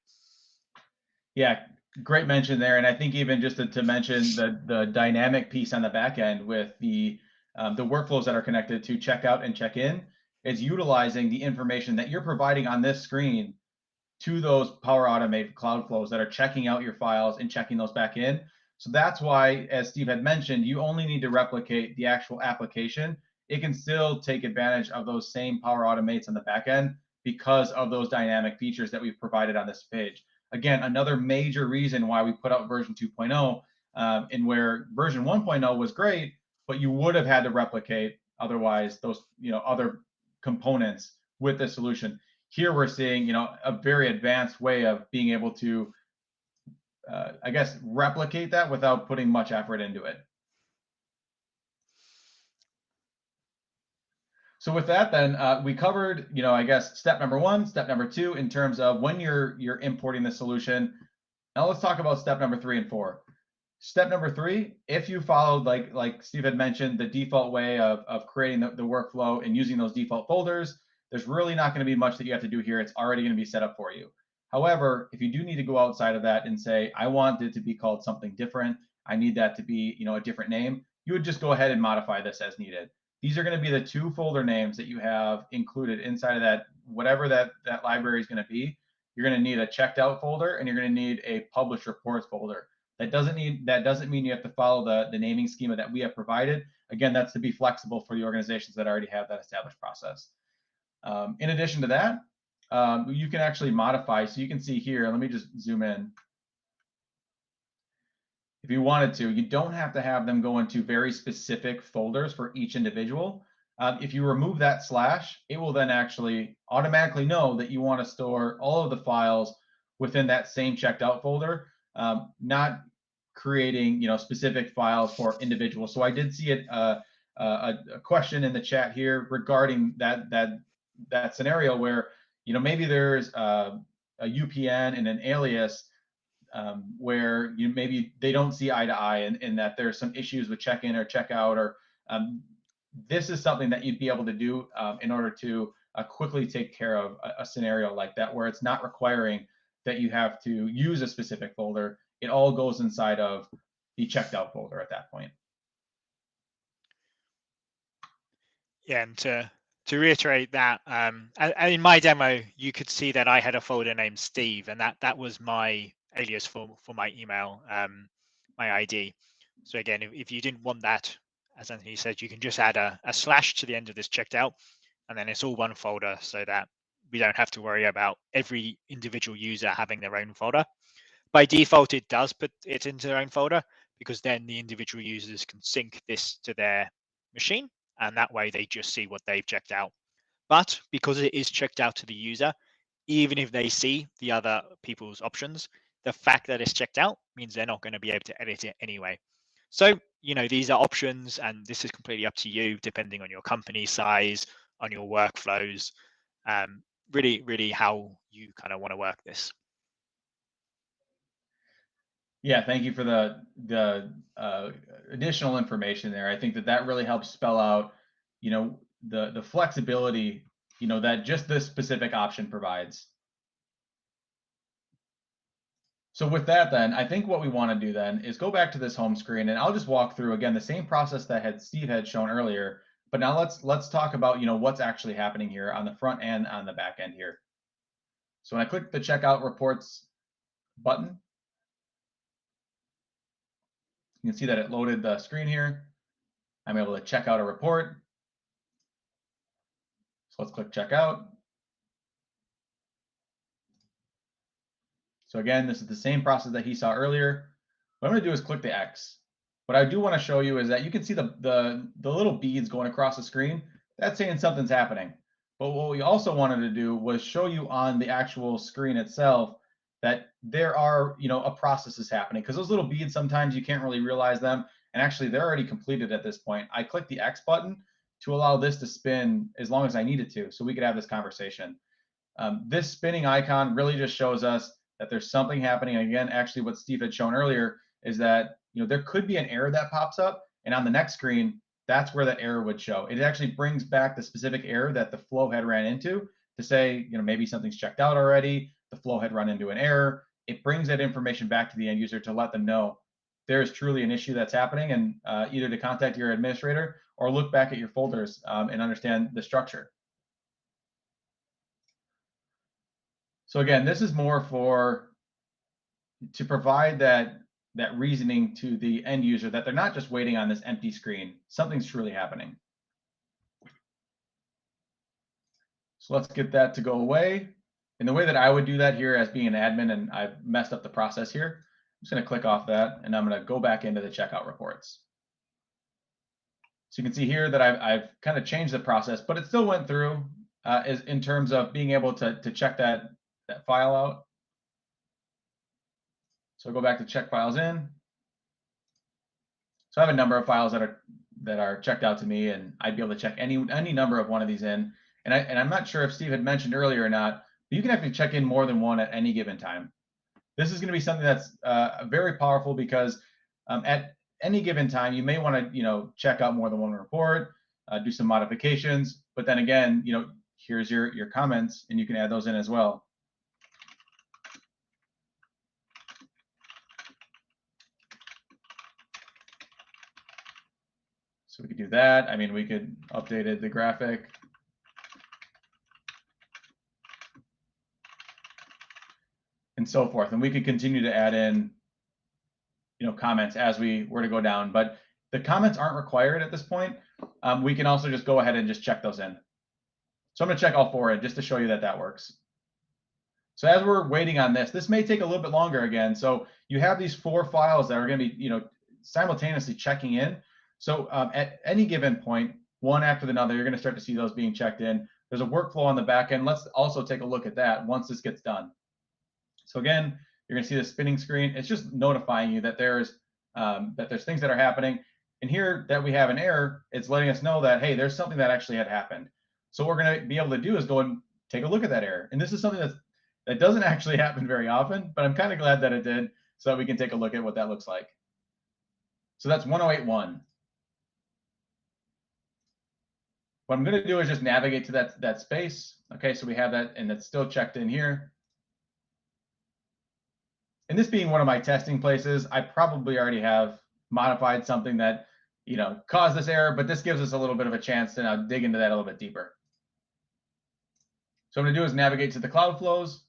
Yeah, great mention there. And I think even just to mention the dynamic piece on the back end with the workflows that are connected to checkout and check-in is utilizing the information that you're providing on this screen to those Power Automate cloud flows that are checking out your files and checking those back in. So that's why, as Steve had mentioned, you only need to replicate the actual application. It can still take advantage of those same Power Automates on the back end because of those dynamic features that we've provided on this page. Again, another major reason why we put out version 2.0, and where version 1.0 was great, but you would have had to replicate otherwise those other components with the solution. Here we're seeing a very advanced way of being able to I guess replicate that without putting much effort into it. So with that, then we covered, I guess step number 1, step number 2 in terms of when you're importing the solution. Now let's talk about step number 3 and 4. Step number 3, if you followed like Steve had mentioned, the default way of creating the workflow and using those default folders, there's really not going to be much that you have to do here. It's already going to be set up for you. However, if you do need to go outside of that and say, I want it to be called something different, I need that to be a different name, you would just go ahead and modify this as needed. These are going to be the 2 folder names that you have included inside of that, whatever that library is going to be. You're going to need a checked out folder, and you're going to need a published reports folder. That doesn't mean you have to follow the naming schema that we have provided. Again, that's to be flexible for the organizations that already have that established process. In addition to that, you can actually modify. So you can see here, let me just zoom in. If you wanted to, you don't have to have them go into very specific folders for each individual. If you remove that slash, it will then actually automatically know that you want to store all of the files within that same checked out folder, not creating specific files for individuals. So I did see a question in the chat here regarding that scenario where maybe there's a UPN and an alias where maybe they don't see eye to eye, and that there's some issues with check-in or check-out, or this is something that you'd be able to do in order to quickly take care of a scenario like that, where it's not requiring that you have to use a specific folder. It all goes inside of the checked out folder at that point. Yeah, and to reiterate that, in my demo, you could see that I had a folder named Steve, and that was my alias for my email, my ID. So again, if you didn't want that, as Anthony said, you can just add a slash to the end of this checked out, and then it's all one folder, so that we don't have to worry about every individual user having their own folder. By default, it does put it into their own folder, because then the individual users can sync this to their machine, and that way they just see what they've checked out. But because it is checked out to the user, even if they see the other people's options, the fact that it's checked out means they're not going to be able to edit it anyway. So, these are options, and this is completely up to you, depending on your company size, on your workflows, really how you kind of want to work this. Yeah, thank you for the additional information there. I think that really helps spell out, the flexibility, that just this specific option provides. So with that, then, I think what we want to do then is go back to this home screen, and I'll just walk through again the same process that Steve had shown earlier. But now let's talk about what's actually happening here on the front and on the back end here. So when I click the Checkout Reports button, you can see that it loaded the screen here. I'm able to check out a report. So let's click Checkout. So again, this is the same process that he saw earlier. What I'm going to do is click the X. What I do want to show you is that you can see the little beads going across the screen. That's saying something's happening. But what we also wanted to do was show you on the actual screen itself that there are, a process is happening, because those little beads, sometimes you can't really realize them. And actually, they're already completed at this point. I click the X button. to allow this to spin as long as I need it to, so we could have this conversation. This spinning icon really just shows us that there's something happening. And again, actually what Steve had shown earlier is that, there could be an error that pops up, and on the next screen, that's where that error would show. It actually brings back the specific error that the flow had ran into to say, maybe something's checked out already, the flow had run into an error. It brings that information back to the end user to let them know there is truly an issue that's happening, and either to contact your administrator or look back at your folders and understand the structure. So again, this is more to provide that reasoning to the end user that they're not just waiting on this empty screen. Something's truly happening. So let's get that to go away. And the way that I would do that here as being an admin, and I've messed up the process here, I'm just going to click off that, and I'm going to go back into the checkout reports. So you can see here that I've kind of changed the process, but it still went through in terms of being able to check that file out. So I'll go back to check files in. So I have a number of files that are checked out to me, and I'd be able to check any number of one of these in. And I'm not sure if Steve had mentioned earlier or not, but you can actually check in more than one at any given time. This is going to be something that's very powerful because at any given time, you may want to check out more than one report, do some modifications. But then again, here's your comments, and you can add those in as well. So we could do that. I mean, we could update the graphic. And so forth. And we could continue to add in, comments as we were to go down. But the comments aren't required at this point. We can also just go ahead and just check those in. So I'm going to check all 4 in just to show you that that works. So as we're waiting on this may take a little bit longer again. So you have these 4 files that are going to be, simultaneously checking in. So at any given point, one after another, you're going to start to see those being checked in. There's a workflow on the back end. Let's also take a look at that once this gets done. So again, you're going to see the spinning screen. It's just notifying you that there's things that are happening. And here that we have an error, it's letting us know that, hey, there's something that actually had happened. So what we're going to be able to do is go and take a look at that error. And this is something that doesn't actually happen very often, but I'm kind of glad that it did, so that we can take a look at what that looks like. So that's 1081. What I'm going to do is just navigate to that space. Okay, so we have that, and it's still checked in here. And this being one of my testing places, I probably already have modified something that caused this error, but this gives us a little bit of a chance to now dig into that a little bit deeper. So what I'm going to do is navigate to the cloud flows.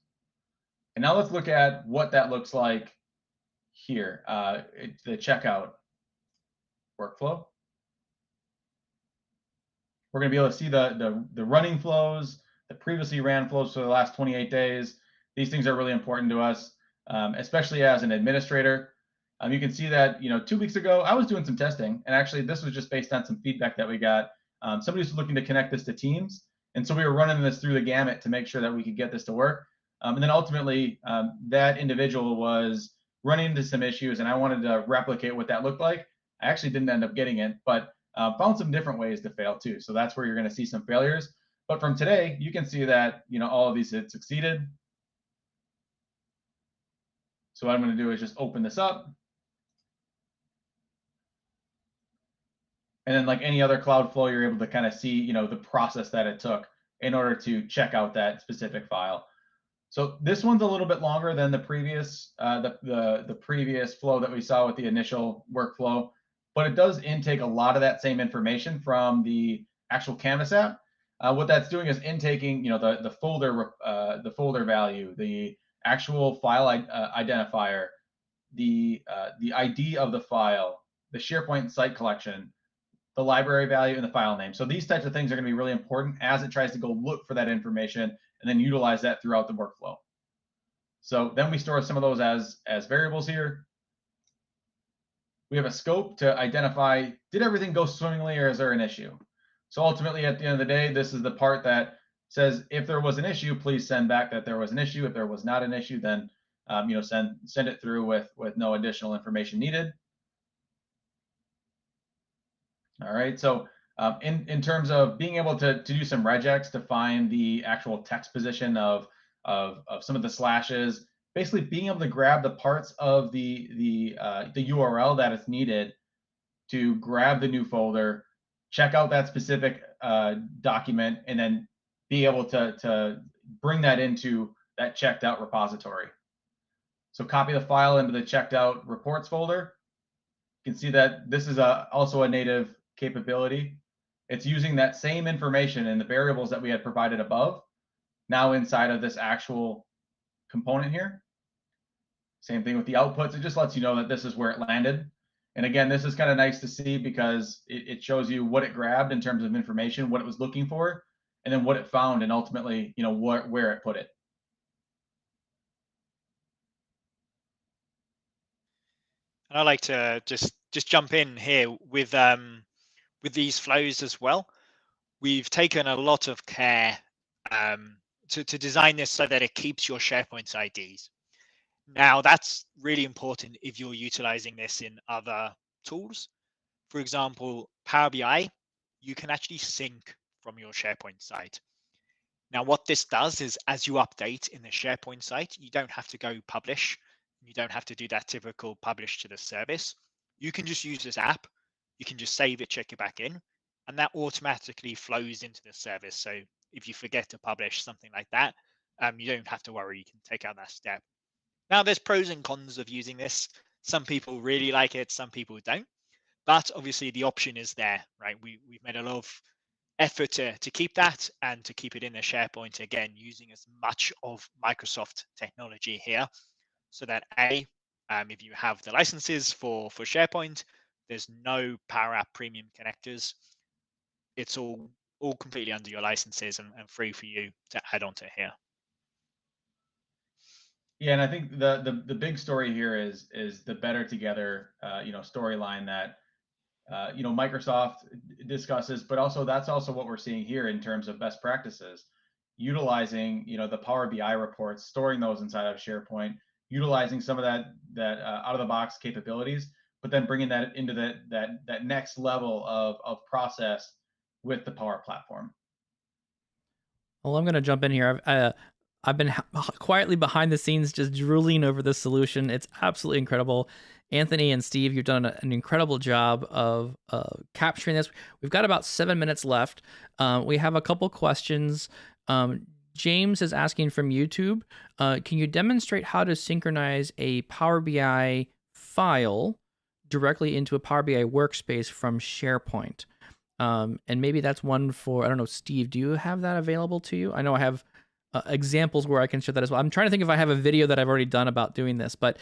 And now let's look at what that looks like here, the checkout workflow. We're going to be able to see the running flows, the previously ran flows for the last 28 days. These things are really important to us, especially as an administrator. You can see that 2 weeks ago, I was doing some testing, and actually this was just based on some feedback that we got. Somebody was looking to connect this to Teams, and so we were running this through the gamut to make sure that we could get this to work. And then ultimately, that individual was running into some issues, and I wanted to replicate what that looked like. I actually didn't end up getting it, but found some different ways to fail too. So that's where you're going to see some failures. But from today, you can see that all of these had succeeded. So what I'm going to do is just open this up. And then like any other cloud flow, you're able to kind of see the process that it took in order to check out that specific file. So this one's a little bit longer than the previous the previous flow that we saw with the initial workflow, but it does intake a lot of that same information from the actual Canvas app. What that's doing is intaking the folder value, the actual file identifier, the ID of the file, the SharePoint site collection, the library value, and the file name. So these types of things are going to be really important as it tries to go look for that information and then utilize that throughout the workflow. So then we store some of those as variables here. We have a scope to identify, did everything go swimmingly or is there an issue? So ultimately, at the end of the day, this is the part that says if there was an issue, please send back that there was an issue. If there was not an issue, then send it through with no additional information needed. All right, so In terms of being able to do some regex to find the actual text position of some of the slashes, basically being able to grab the parts of the URL that is needed to grab the new folder, check out that specific document, and then be able to bring that into that checked out repository. So copy the file into the checked out reports folder. You can see that this is also a native capability. It's using that same information in the variables that we had provided above, now inside of this actual component here. Same thing with the outputs. It just lets you know that this is where it landed. And again, this is kind of nice to see because it shows you what it grabbed in terms of information, what it was looking for, and then what it found, and ultimately, where it put it. And I like to just jump in here with these flows as well. We've taken a lot of care to design this so that it keeps your SharePoint IDs. Now, that's really important if you're utilizing this in other tools. For example, Power BI, you can actually sync from your SharePoint site. Now, what this does is as you update in the SharePoint site, you don't have to go publish. You don't have to do that typical publish to the service. You can just use this app. You can just save it, check it back in, and that automatically flows into the service. So if you forget to publish something like that, you don't have to worry. You can take out that step. Now, there's pros and cons of using this. Some people really like it, some people don't. But obviously, the option is there, right? We've made a lot of effort to keep that and to keep it in the SharePoint, again, using as much of Microsoft technology here, so that if you have the licenses for SharePoint, there's no Power App Premium connectors. It's all completely under your licenses and free for you to add on to here. Yeah, and I think the big story here is the better together storyline that Microsoft discusses, but also that's also what we're seeing here in terms of best practices, utilizing the Power BI reports, storing those inside of SharePoint, utilizing some of that out of the box capabilities, but then bringing that into that next level of process with the Power Platform. Well, I'm going to jump in here. I've been quietly behind the scenes just drooling over this solution. It's absolutely incredible. Anthony and Steve, you've done an incredible job of capturing this. We've got about 7 minutes left. We have a couple questions. James is asking from YouTube, can you demonstrate how to synchronize a Power BI file directly into a Power BI workspace from SharePoint? And maybe that's one for, I don't know, Steve, do you have that available to you? I know I have examples where I can show that as well. I'm trying to think if I have a video that I've already done about doing this, but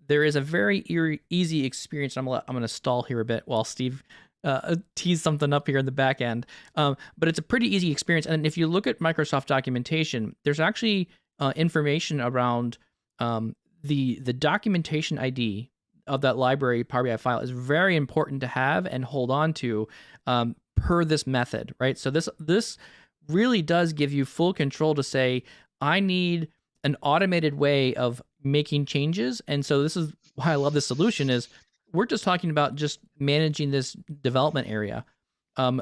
there is a very easy experience. I'm gonna stall here a bit while Steve tease something up here in the back end. But it's a pretty easy experience. And if you look at Microsoft documentation, there's actually information around the documentation ID of that library Power BI file is very important to have and hold on to per this method, right? So this really does give you full control to say, I need an automated way of making changes. And so this is why I love this solution is we're just talking about just managing this development area.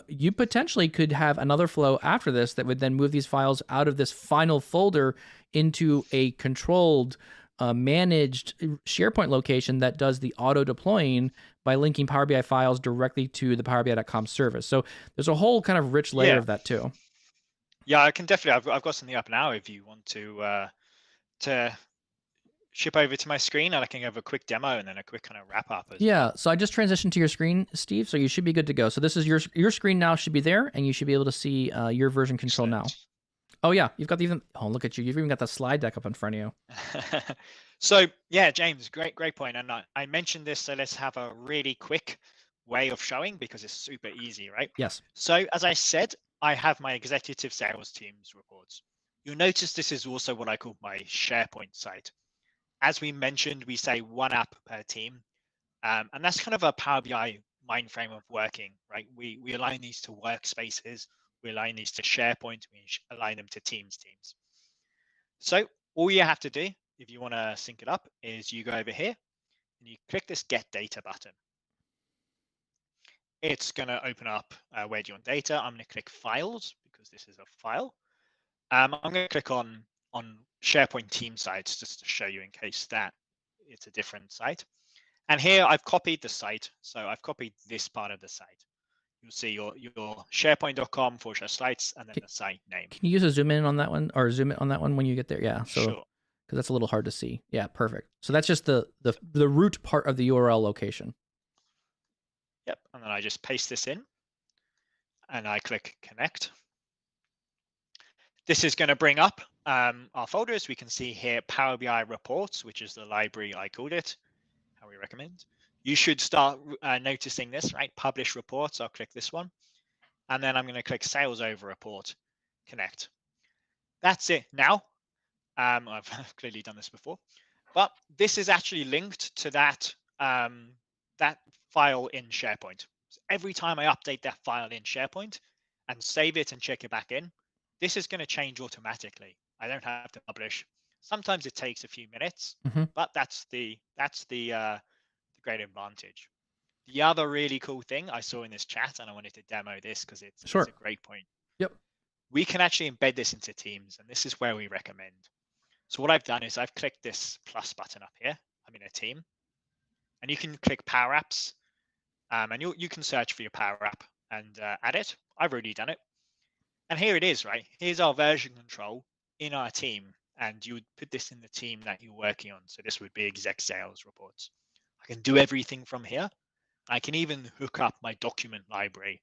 You potentially could have another flow after this that would then move these files out of this final folder into a controlled managed SharePoint location that does the auto deploying by linking Power BI files directly to the PowerBI.com service. So there's a whole kind of rich layer of that too. Yeah, I can definitely. I've got something up now if you want to ship over to my screen, and I can have a quick demo and then a quick kind of wrap up. Well. So I just transitioned to your screen, Steve. So you should be good to go. So this is your screen now should be there, and you should be able to see your version control now. Oh yeah, you've got oh, look at you. You've even got the slide deck up in front of you. So yeah, James, great point. And I mentioned this, so let's have a really quick way of showing because it's super easy, right? Yes. So as I said, I have my executive sales team's reports. You'll notice this is also what I call my SharePoint site. As we mentioned, we say one app per team. And that's kind of a Power BI mind frame of working, right? We align these to workspaces. We align these to SharePoint. We align them to teams. So all you have to do if you want to sync it up is you go over here and you click this Get Data button. it's going to open up where do you want data. I'm going to click Files because this is a file. I'm going to click on SharePoint team sites just to show you in case that it's a different site. And here I've copied the site. So I've copied this part of the site. You'll see your sharepoint.com/sites and then the site name. Can you use a zoom in on that one or zoom in on that one when you get there? Yeah. So, Sure. Because that's a little hard to see. Yeah, perfect. So that's just the root part of the URL location. Yep. And then I just paste this in and I click connect. This is going to bring up our folders. We can see here Power BI reports, which is the library I called it, how we recommend. You should start noticing this, right? Publish reports. I'll click this one. And then I'm going to click Sales Over Report, connect. That's it now. I've clearly done this before, but this is actually linked to that that file in SharePoint. So every time I update that file in SharePoint and save it and check it back in, this is going to change automatically. I don't have to publish. Sometimes it takes a few minutes, but that's the great advantage. The other really cool thing I saw in this chat, and I wanted to demo this because it's a great point. Yep. We can actually embed this into Teams, and this is where we recommend. So what I've done is I've clicked this plus button up here. I'm in a team, and you can click Power Apps, and you can search for your Power App and add it. I've already done it. And here it is, right? Here's our version control in our team, and you would put this in the team that you're working on. So this would be exec sales reports. I can do everything from here. I can even hook up my document library.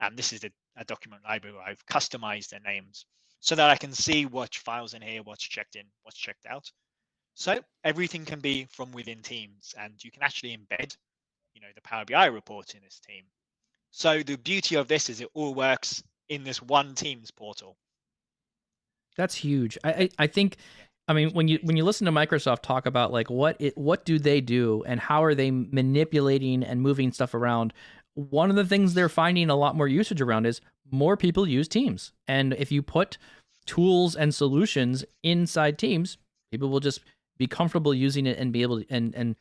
And this is a document library where I've customized their names so that I can see what files in here, what's checked in, what's checked out. So everything can be from within Teams, and you can actually embed, the Power BI report in this team. So the beauty of this is it all works in this one Teams portal. That's huge. I think, I mean, when you listen to Microsoft talk about like what do they do and how are they manipulating and moving stuff around, one of the things they're finding a lot more usage around is more people use Teams. And if you put tools and solutions inside Teams, people will just be comfortable using it and be able to,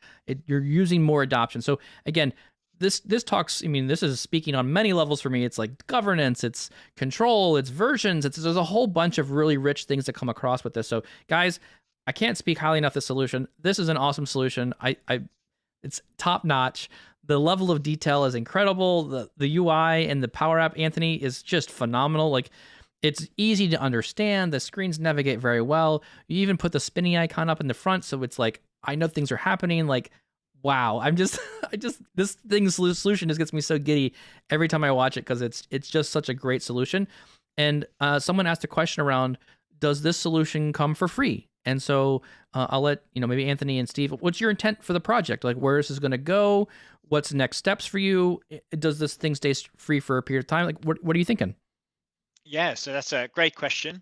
you're using more adoption. So again, this talks, I mean, this is speaking on many levels for me. It's like governance, it's control, it's versions, there's a whole bunch of really rich things that come across with this. So guys, I can't speak highly enough of this solution. This is an awesome solution. It's top notch. The level of detail is incredible. The UI and the Power App, Anthony, is just phenomenal. Like, it's easy to understand. The screens navigate very well. You even put the spinning icon up in the front, so it's like, I know things are happening. Like, wow, this thing's solution just gets me so giddy every time I watch it because it's just such a great solution. And someone asked a question around, does this solution come for free? And so I'll let maybe Anthony and Steve, what's your intent for the project? Like, where is this going to go? What's the next steps for you? Does this thing stay free for a period of time? Like, what are you thinking? Yeah, so that's a great question.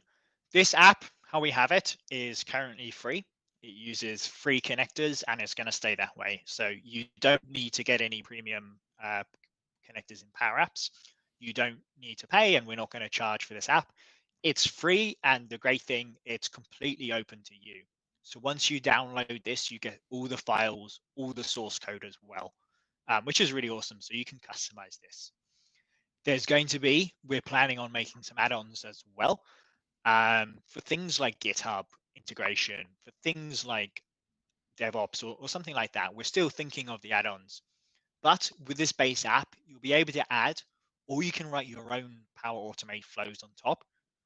This app, how we have it, is currently free. It uses free connectors and it's going to stay that way. So you don't need to get any premium connectors in Power Apps. You don't need to pay, and we're not going to charge for this app. It's free, and the great thing, it's completely open to you. So once you download this, you get all the files, all the source code as well, which is really awesome. So you can customize this. There's going to be, we're planning on making some add-ons as well for things like GitHub integration, for things like DevOps or something like that. We're still thinking of the add-ons. But with this base app, you'll be able to add, or you can write your own Power Automate flows on top,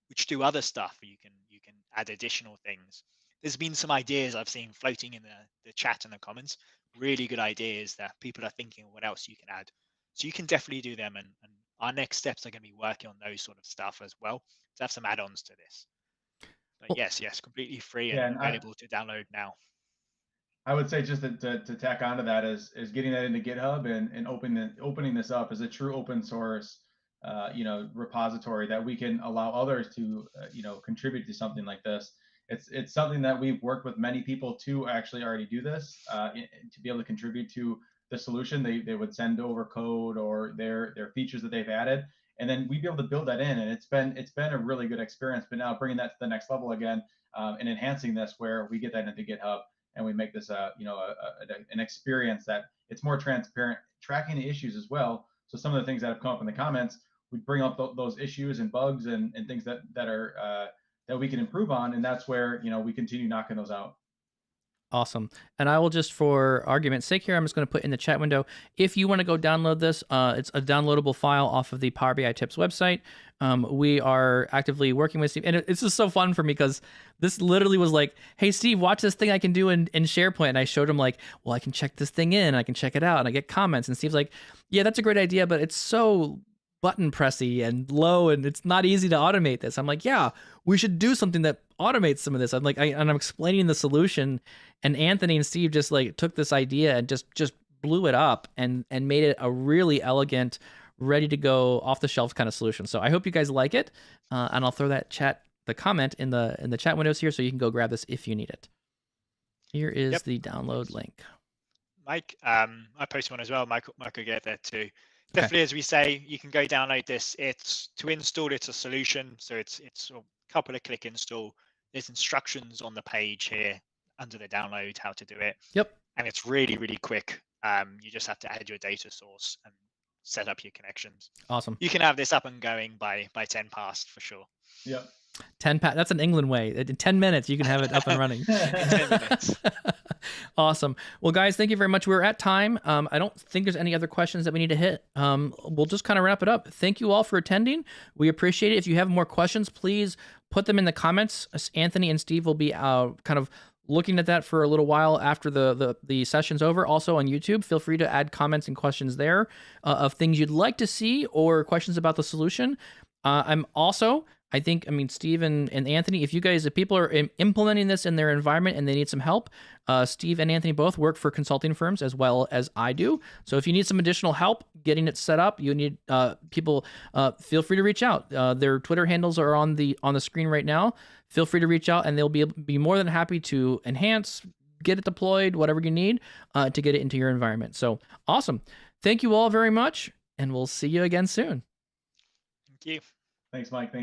which do other stuff. You can add additional things. There's been some ideas I've seen floating in the chat and the comments, really good ideas that people are thinking what else you can add. So you can definitely do them, and our next steps are going to be working on those sort of stuff as well, to have some add-ons to this. But yes, completely free and available to download now. I would say just to tack onto that is getting that into GitHub and opening this up as a true open source repository that we can allow others to contribute to something like this. It's something that we've worked with many people to actually already do this, to be able to contribute to the solution. They would send over code or their features that they've added, and then we'd be able to build that in. And it's been a really good experience. But now bringing that to the next level again, and enhancing this where we get that into GitHub and we make this an experience that it's more transparent, tracking the issues as well, So some of the things that have come up in the comments, we bring up those issues and bugs and things that are that we can improve on, and that's where we continue knocking those out. Awesome. And I will just, for argument's sake here, I'm just going to put in the chat window, if you want to go download this, it's a downloadable file off of the Power BI Tips website. We are actively working with Steve. And it's just so fun for me because this literally was like, hey, Steve, watch this thing I can do in SharePoint. And I showed him like, well, I can check this thing in, I can check it out, and I get comments. And Steve's like, yeah, that's a great idea, but it's so button pressy and low, and it's not easy to automate this. I'm like, yeah, we should do something that automates some of this. I'm like, and I'm explaining the solution, and Anthony and Steve just like took this idea and just blew it up and made it a really elegant, ready to go, off the shelf kind of solution. So I hope you guys like it, and I'll throw the comment in the chat windows here, so you can go grab this if you need it. Here is the download link. Mike, I posted one as well. Michael gave that too. Definitely, as we say, you can go download this. It's to install. It's a solution, so it's a couple of click install. There's instructions on the page here under the download how to do it. Yep. And it's really, really quick. You just have to add your data source and set up your connections. Awesome. You can have this up and going by 10 past for sure. Yep. 10 that's an England way. In 10 minutes, you can have it up and running. 10 minutes. Awesome. Well, guys, thank you very much. We're at time. I don't think there's any other questions that we need to hit. We'll just kind of wrap it up. Thank you all for attending. We appreciate it. If you have more questions, please put them in the comments. Anthony and Steve will be kind of looking at that for a little while after the session's over. Also on YouTube, feel free to add comments and questions there of things you'd like to see or questions about the solution. Steve and Anthony, if people are implementing this in their environment and they need some help, Steve and Anthony both work for consulting firms as well as I do. So if you need some additional help getting it set up, you need people, feel free to reach out. Their Twitter handles are on the screen right now. Feel free to reach out, and they'll be more than happy to enhance, get it deployed, whatever you need to get it into your environment. So awesome. Thank you all very much, and we'll see you again soon. Thank you. Thanks, Mike.